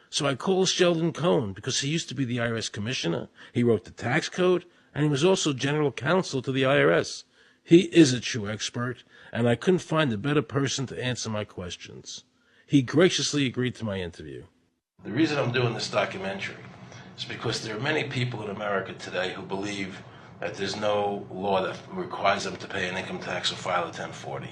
So I called Sheldon Cohen because he used to be the IRS commissioner. He wrote the tax code, and he was also general counsel to the IRS. He is a true expert, and I couldn't find a better person to answer my questions. He graciously agreed to my interview. The reason I'm doing this documentary is because there are many people in America today who believe that there's no law that requires them to pay an income tax or file a 1040.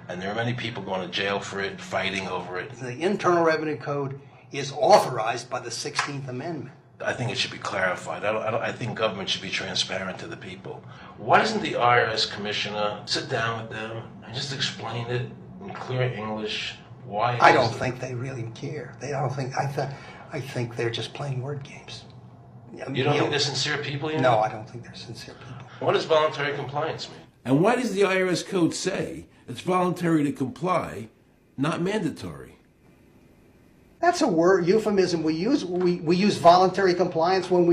And there are many people going to jail for it, fighting over it. The Internal Revenue Code is authorized by the 16th Amendment. I think it should be clarified. I think government should be transparent to the people. Why doesn't the IRS commissioner sit down with them and just explain it in clear English? Why? I don't think they really care. I think they're just playing word games. You don't think they're sincere people? No, I don't think they're sincere people. What does voluntary compliance mean? And why does the IRS code say it's voluntary to comply, not mandatory? That's a word euphemism we use. We use voluntary compliance when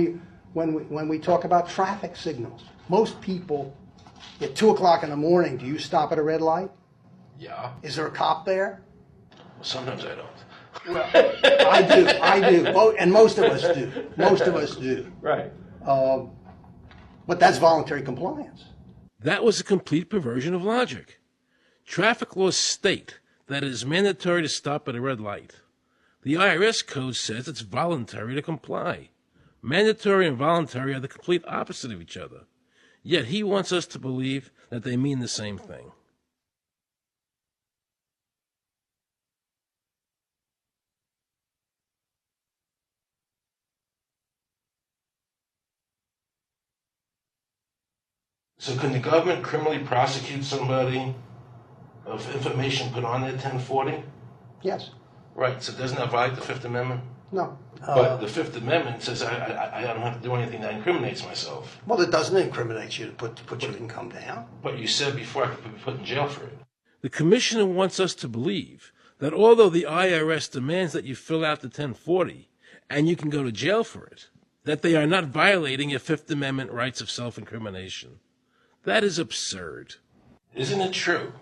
we talk about traffic signals. Most people at 2 o'clock in the morning, do you stop at a red light? Yeah. Is there a cop there? Well, sometimes I don't. Well, I do, and most of us do. Most of us do. Right. But that's voluntary compliance. That was a complete perversion of logic. Traffic laws state that it is mandatory to stop at a red light. The IRS code says it's voluntary to comply. Mandatory and voluntary are the complete opposite of each other. Yet he wants us to believe that they mean the same thing. So can the government criminally prosecute somebody of information put on their 1040? Yes. Right, so doesn't that violate the Fifth Amendment? No. But the Fifth Amendment says I don't have to do anything that incriminates myself. Well, it doesn't incriminate you to put your income down. But you said before I could be put in jail for it. The commissioner wants us to believe that although the IRS demands that you fill out the 1040 and you can go to jail for it, that they are not violating your Fifth Amendment rights of self-incrimination. That is absurd. Isn't it true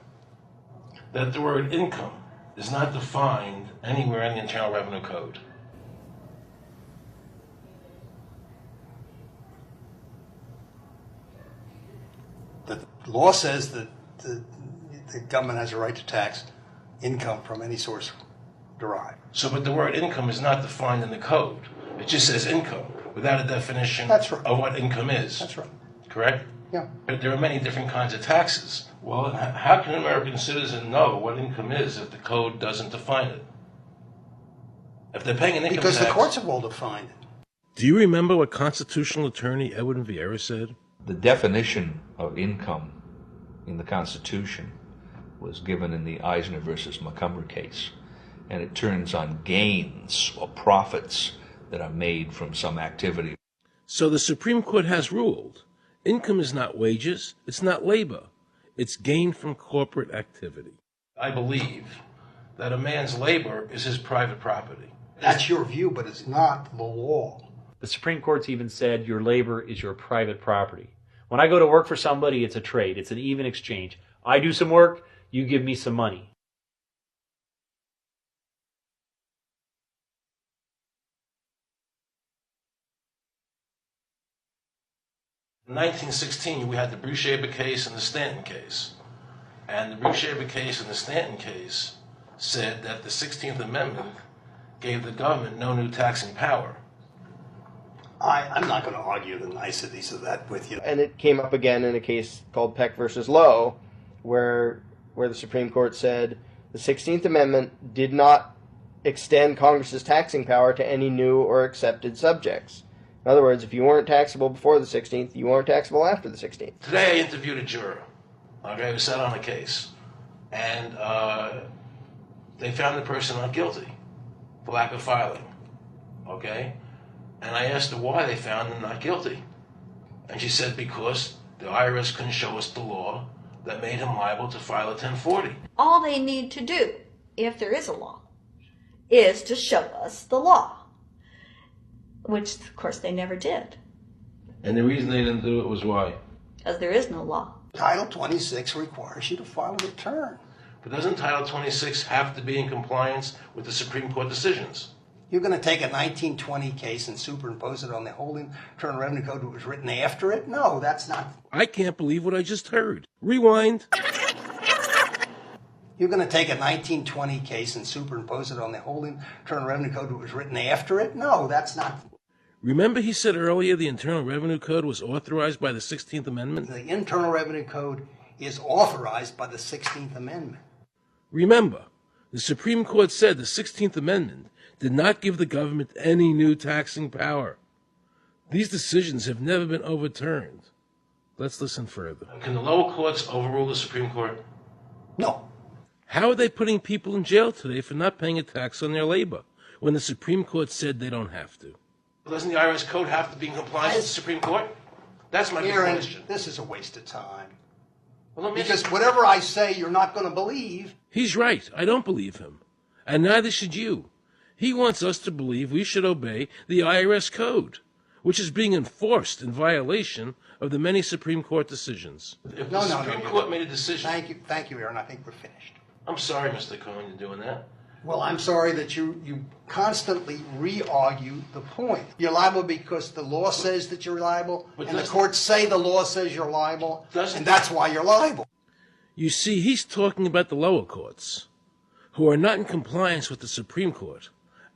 that the word income is not defined anywhere in the Internal Revenue Code? The law says that the government has a right to tax income from any source derived. So, but the word income is not defined in the code. It just says income without a definition That's right. of what income is. That's right. Correct? Yeah. But there are many different kinds of taxes. Well, how can an American citizen know what income is if the code doesn't define it? If they're paying an income Because tax... the courts have all defined it. Do you remember what constitutional attorney Edwin Vieira said? The definition of income in the Constitution was given in the Eisner versus Montgomery case, and it turns on gains or profits that are made from some activity. So the Supreme Court has ruled income is not wages, it's not labor, it's gain from corporate activity. I believe that a man's labor is his private property. That's your view, but it's not the law. The Supreme Court's even said your labor is your private property. When I go to work for somebody, it's a trade. It's an even exchange. I do some work, you give me some money. In 1916, we had the Bruchaber case and the Stanton case. And the Bruchaber case and the Stanton case said that the 16th Amendment gave the government no new taxing power. I'm not going to argue the niceties of that with you. And it came up again in a case called Peck versus Lowe, where the Supreme Court said the 16th Amendment did not extend Congress's taxing power to any new or accepted subjects. In other words, if you weren't taxable before the 16th, you weren't taxable after the 16th. Today I interviewed a juror, okay, who sat on a case, and they found the person not guilty for lack of filing, okay? And I asked her why they found him not guilty. And she said because the IRS couldn't show us the law that made him liable to file a 1040. All they need to do, if there is a law, is to show us the law. Which, of course, they never did. And the reason they didn't do it was why? Because there is no law. Title 26 requires you to file a return. But doesn't Title 26 have to be in compliance with the Supreme Court decisions? You're going to take a 1920 case and superimpose it on the whole Internal Revenue Code that was written after it? No, that's not. I can't believe what I just heard. Rewind. You're going to take a 1920 case and superimpose it on the whole Internal Revenue Code that was written after it? No, that's not. Remember he said earlier the Internal Revenue Code was authorized by the 16th Amendment? The Internal Revenue Code is authorized by the 16th Amendment. Remember, the Supreme Court said the 16th Amendment did not give the government any new taxing power. These decisions have never been overturned. Let's listen further. Can the lower courts overrule the Supreme Court? No. How are they putting people in jail today for not paying a tax on their labor when the Supreme Court said they don't have to? Doesn't the IRS code have to be in compliance with the Supreme Court? That's my big question. This is a waste of time. Well, because whatever I say, you're not going to believe. He's right. I don't believe him. And neither should you. He wants us to believe we should obey the IRS code, which is being enforced in violation of the many Supreme Court decisions. If the Supreme Court made a decision... Thank you, Aaron. I think we're finished. I'm sorry, Mr. Cohen, you're doing that. Well, I'm sorry that you constantly re-argue the point. You're liable because the law says that you're liable, and the courts say the law says you're liable, and that's why you're liable. You see, he's talking about the lower courts, who are not in compliance with the Supreme Court,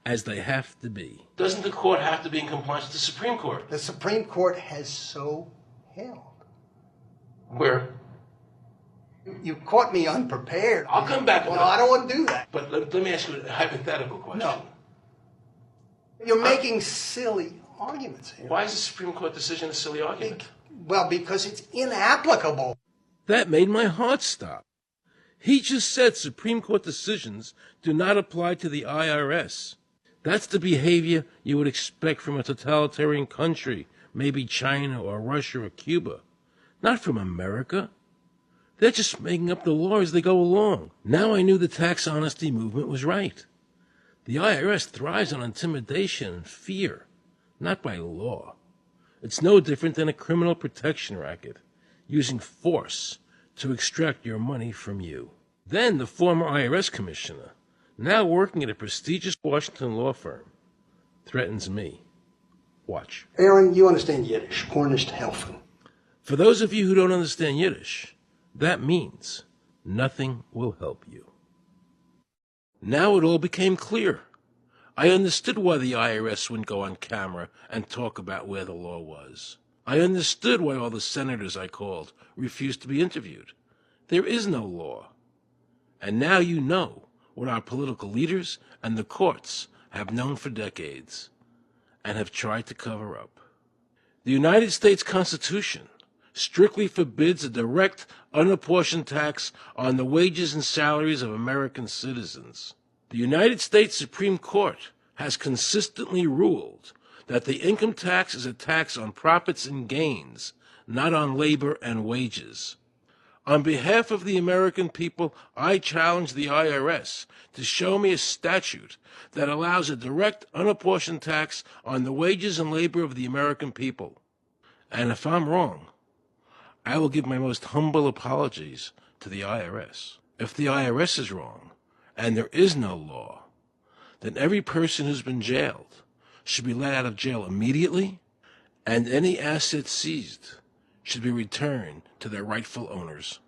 as they have to be. Doesn't the court have to be in compliance with the Supreme Court? The Supreme Court has so held. Where? You caught me unprepared. I'll come back. Well, I don't want to do that. But let me ask you a hypothetical question. No. You're making silly arguments here. Why is the Supreme Court decision a silly argument? Well, because it's inapplicable. That made my heart stop. He just said Supreme Court decisions do not apply to the IRS. That's the behavior you would expect from a totalitarian country, maybe China or Russia or Cuba. Not from America. They're just making up the law as they go along. Now I knew the tax honesty movement was right. The IRS thrives on intimidation and fear, not by law. It's no different than a criminal protection racket, using force to extract your money from you. Then the former IRS commissioner, now working at a prestigious Washington law firm, threatens me. Watch. Aaron, you understand Yiddish. Cornish helfen. For those of you who don't understand Yiddish, that means nothing will help you. Now it all became clear. I understood why the IRS wouldn't go on camera and talk about where the law was. I understood why all the senators I called refused to be interviewed. There is no law. And now you know what our political leaders and the courts have known for decades and have tried to cover up. The United States Constitution strictly forbids a direct, unapportioned tax on the wages and salaries of American citizens. The United States Supreme Court has consistently ruled that the income tax is a tax on profits and gains, not on labor and wages. On behalf of the American people, I challenge the IRS to show me a statute that allows a direct, unapportioned tax on the wages and labor of the American people. And if I'm wrong, I will give my most humble apologies to the IRS. If the IRS is wrong, and there is no law, then every person who's been jailed should be let out of jail immediately, and any assets seized should be returned to their rightful owners.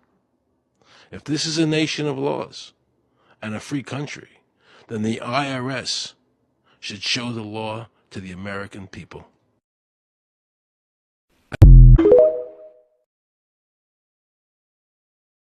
If this is a nation of laws and a free country, then the IRS should show the law to the American people.